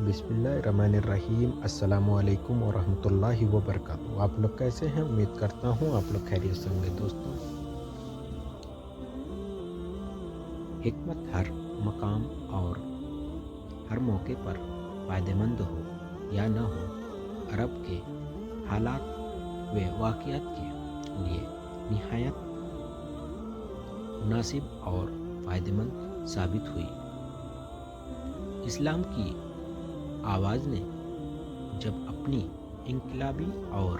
بسم اللہ الرحمن الرحیم۔ السلام علیکم ورحمۃ اللہ وبرکاتہ۔ آپ لوگ کیسے ہیں؟ امید کرتا ہوں آپ لوگ خیریت سے ہوں گے۔ دوستوں، حکمت ہر مقام اور ہر موقع پر فائدہ مند ہو یا نہ ہو، عرب کے حالات و واقعات کے لیے نہایت مناسب اور فائدہ مند ثابت ہوئی۔ اسلام کی آواز نے جب اپنی انقلابی اور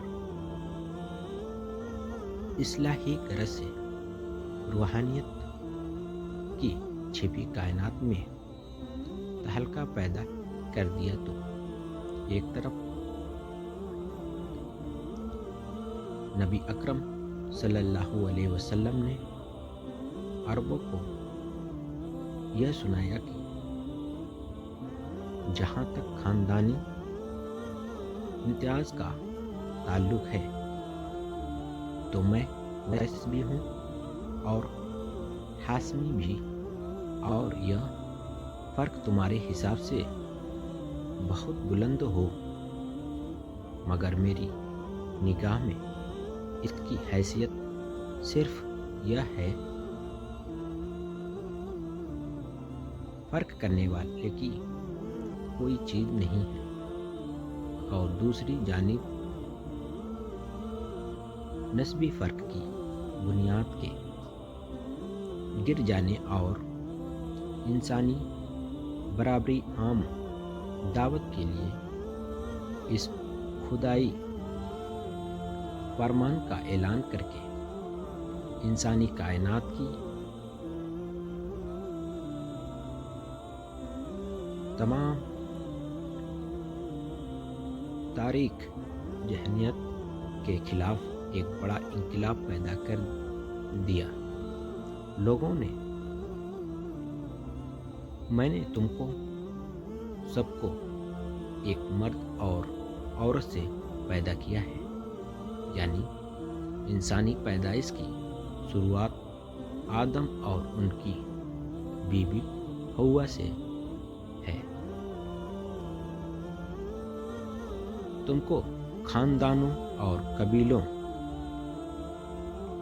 اصلاحی غرض سے روحانیت کی چھپی کائنات میں تہلکہ پیدا کر دیا تو ایک طرف نبی اکرم صلی اللہ علیہ وسلم نے عربوں کو یہ سنایا کہ جہاں تک خاندانی امتیاز کا تعلق ہے تو میں وارث بھی ہوں اور حاسمی بھی، اور یہ فرق تمہارے حساب سے بہت بلند ہو مگر میری نگاہ میں اس کی حیثیت صرف یہ ہے فرق کرنے والے کی کوئی چیز نہیں ہے، اور دوسری جانب نسبی فرق کی بنیاد کے گر جانے اور انسانی برابری عام دعوت کے لیے اس خدائی فرمان کا اعلان کر کے انسانی کائنات کی تمام تاریخ ذہنیت کے خلاف ایک بڑا انقلاب پیدا کر دیا۔ لوگوں نے میں نے تم کو سب کو ایک مرد اور عورت سے پیدا کیا ہے، یعنی انسانی پیدائش کی شروعات آدم اور ان کی بیوی حوا سے ہے۔ تم کو خاندانوں اور قبیلوں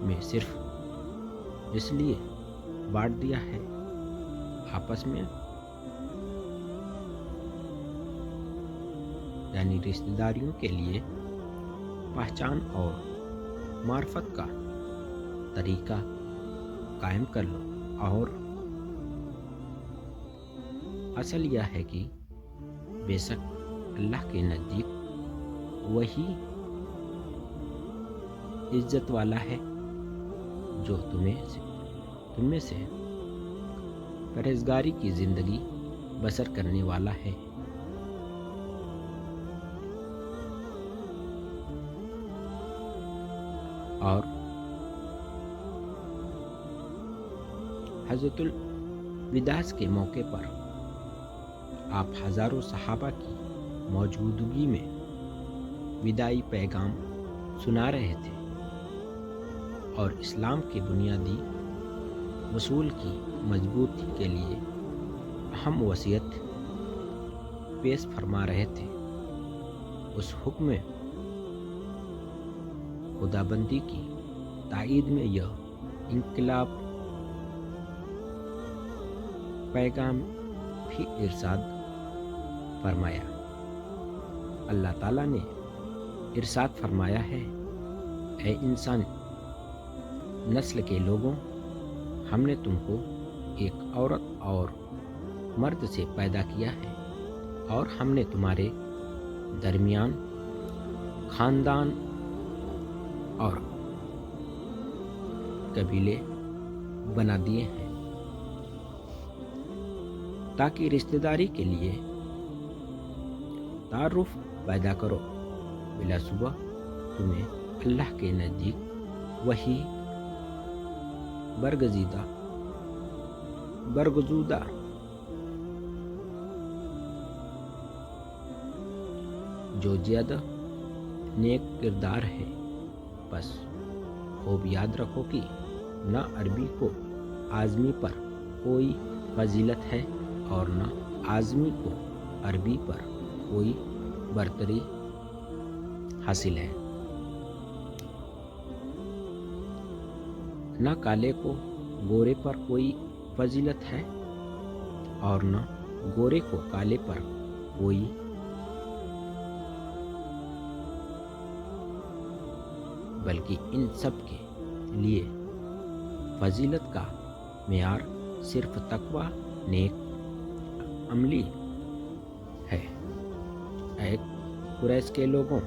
میں صرف اس لیے بانٹ دیا ہے آپس میں، یعنی رشتہ داریوں کے لیے پہچان اور معرفت کا طریقہ قائم کر لو، اور اصل یہ ہے کہ بے شک اللہ کے نزدیک وہی عزت والا ہے جو تم میں سے پرہیزگاری کی زندگی بسر کرنے والا ہے۔ اور حضرت الوداع کے موقع پر آپ ہزاروں صحابہ کی موجودگی میں وداعی پیغام سنا رہے تھے اور اسلام کے بنیادی اصول کی مضبوطی کے لیے اہم وصیت پیش فرما رہے تھے۔ اس حکم خدابندی کی تائید میں یہ انقلاب پیغام بھی ارشاد فرمایا۔ اللہ تعالیٰ نے ارشاد فرمایا ہے، اے انسان نسل کے لوگوں، ہم نے تم کو ایک عورت اور مرد سے پیدا کیا ہے، اور ہم نے تمہارے درمیان خاندان اور قبیلے بنا دیے ہیں تاکہ رشتہ داری کے لیے تعارف پیدا کرو۔ بلا شبہ تمہیں اللہ کے نزدیک وہی برگزیدہ جو زیادہ نیک کردار ہے۔ بس خوب یاد رکھو کہ نہ عربی کو آزمی پر کوئی فضیلت ہے اور نہ آزمی کو عربی پر کوئی برتری حاصل ہے۔ نہ کالے کو گورے پر کوئی فضیلت ہے اور نہ گورے کو کالے پر کوئی بلکہ ان سب کے لیے فضیلت کا معیار صرف تقوی نیک عملی ہے۔ اے قریش کے لوگوں،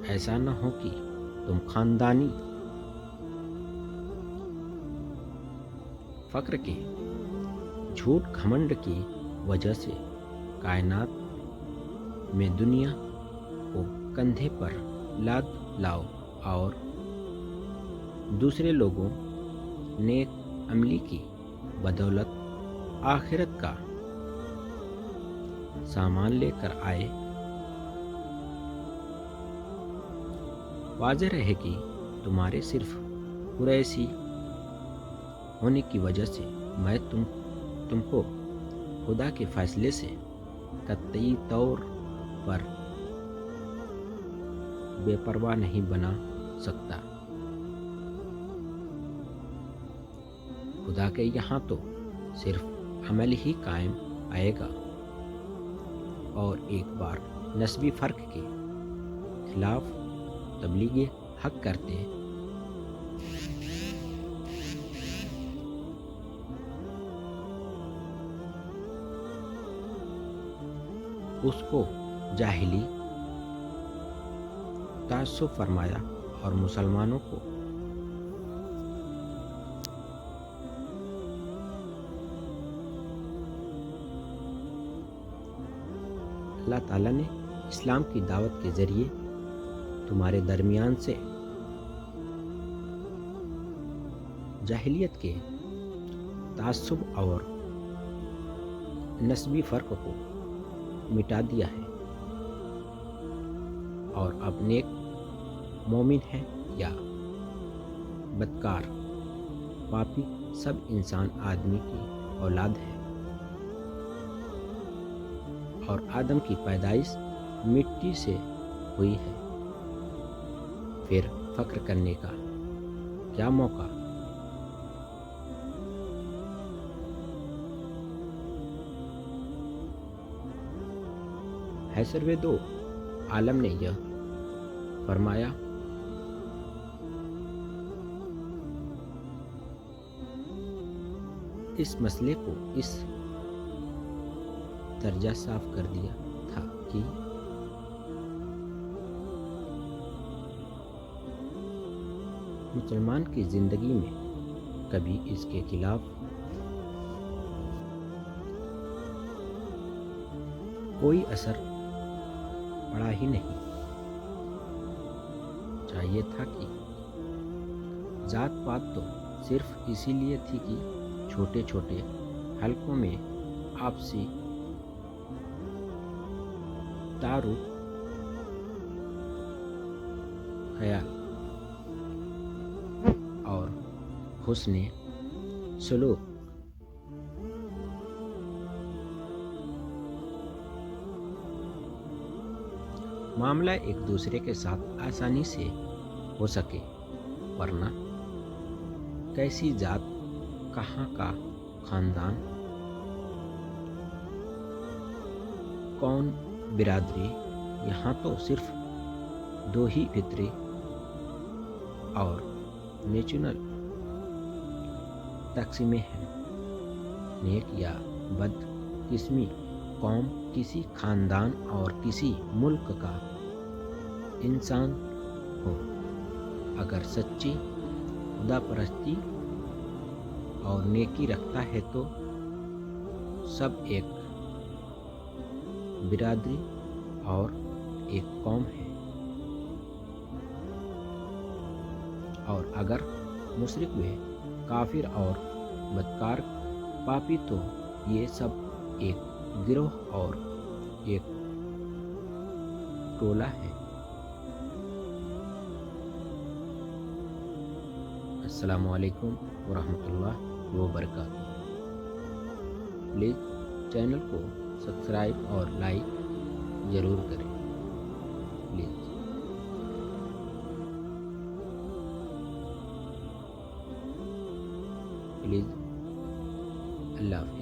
ایسا نہ ہو کہ تم خاندانی فخر کے جھوٹ گھمنڈ کی وجہ سے کائنات میں دنیا کو کندھے پر لاد لاؤ اور دوسرے لوگوں نیک عملی کی بدولت آخرت کا سامان لے کر آئے۔ واضح رہے کہ تمہارے صرف قریشی ہونے کی وجہ سے میں تم کو خدا کے فیصلے سے قطعی طور پر بے پرواہ نہیں بنا سکتا۔ خدا کے یہاں تو صرف عمل ہی قائم آئے گا، اور ایک بار نسبی فرق کے خلاف تبلیغ حق کرتے اس کو جاہلی تعصب فرمایا اور مسلمانوں کو اللہ تعالیٰ نے اسلام کی دعوت کے ذریعے تمہارے درمیان سے جاہلیت کے تعصب اور نسبی فرق کو مٹا دیا ہے، اور اب نیک مومن ہے یا بدکار پاپی سب انسان آدمی کی اولاد ہے، اور آدم کی پیدائش مٹی سے ہوئی ہے۔ پھر فخر کرنے کا کیا موقع؟ ہے سروے دو عالم نے یہ فرمایا، اس مسئلے کو اس درجہ صاف کر دیا تھا کہ مسلمان کی زندگی میں کبھی اس کے خلاف کوئی اثر پڑا ہی نہیں۔ چاہیے تھا کہ ذات پات تو صرف اسی لیے تھی کہ چھوٹے چھوٹے حلقوں میں آپسی تعارف، خیال اور حسن سلوک معاملہ ایک دوسرے کے ساتھ آسانی سے ہو سکے، ورنہ کیسی ذات، کہاں کا خاندان، کون برادری، یہاں تو صرف دو ہی فطری اور نیچرل تقسیمیں ہیں، نیک یا بد قسمی۔ قوم کسی خاندان اور کسی ملک کا انسان ہو، اگر سچی خدا پرستی اور نیکی رکھتا ہے تو سب ایک برادری اور ایک قوم ہے، اور اگر مشرک و کافر اور بدکار پاپی تو یہ سب ایک گروہ اور ایک ٹولہ ہے۔ السلام علیکم ورحمۃ اللہ وبرکاتہ۔ پلیز چینل کو سبسکرائب اور لائک ضرور کریں پلیز. پلیز. اللہ حافظ.